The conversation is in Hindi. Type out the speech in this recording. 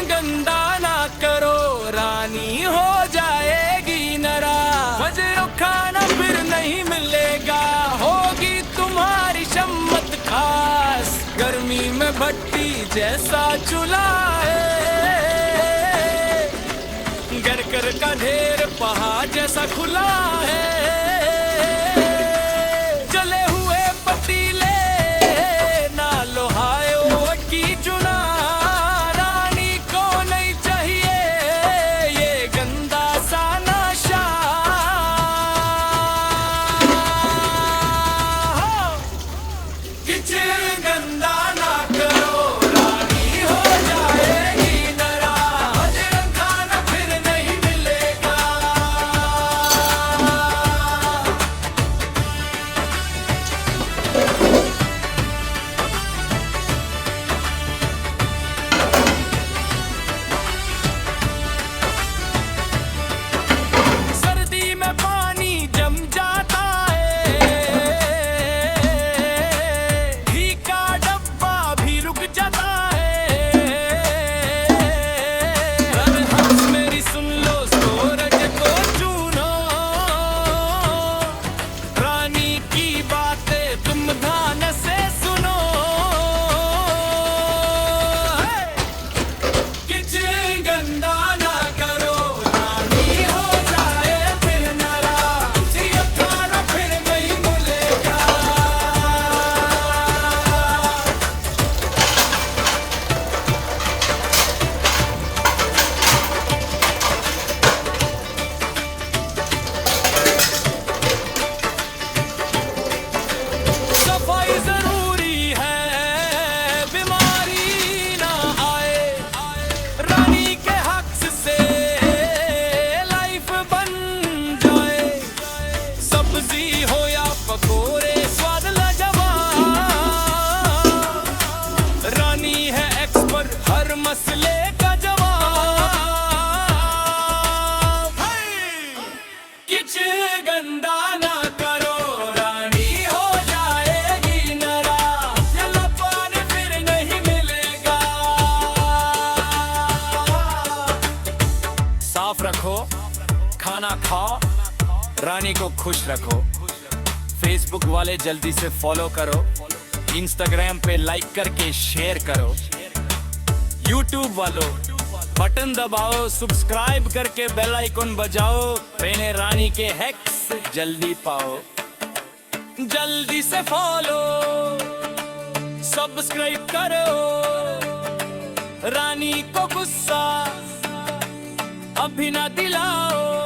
गंदा ना करो, रानी हो जाएगी नाराज। खाना फिर नहीं मिलेगा, होगी तुम्हारी शम्मत खास। गर्मी में भट्टी जैसा चूल्हा है, घर का ढेर पहाड़ जैसा खुला है। जले हुए पतीले ना लोहायो की चुना, रानी को नहीं चाहिए ये गंदा सा नशा। किचन गंदा ना करो, रानी हो जाएगी नाराज। खाना फिर नहीं मिलेगा। सर्दी में पानी जम जाता है, घी का डब्बा भी रुक जाता है। अरे हंस मेरी सुन लो, सूरज को चूनो, रानी की बातें तुम ध्यान से सुनो। किचन गंदा ना करो, रानी हो जाए फिर नाराज। ये खाना फिर नहीं मिलेगा। सफाई जरूरी है, बीमारी ना आए। रानी के हक से लाइफ बन जाए। सब्जी हो या पकोड़े, स्वाद लाजवाब। रानी है एक्सपर्ट, हर मसले का जवाब। किचन गंदा ना करो, रानी हो जाएगी नाराज। ये पानी फिर नहीं मिलेगा। साफ रखो, खाना खाओ, रानी को खुश रखो। फेसबुक वाले जल्दी से फॉलो करो, इंस्टाग्राम पे लाइक करके शेयर करो। यूट्यूब वालों बटन दबाओ, सब्सक्राइब करके बेल आइकन बजाओ। पहने रानी के हैक्स जल्दी पाओ। जल्दी से फॉलो सब्सक्राइब करो। रानी को गुस्सा अभी ना दिलाओ।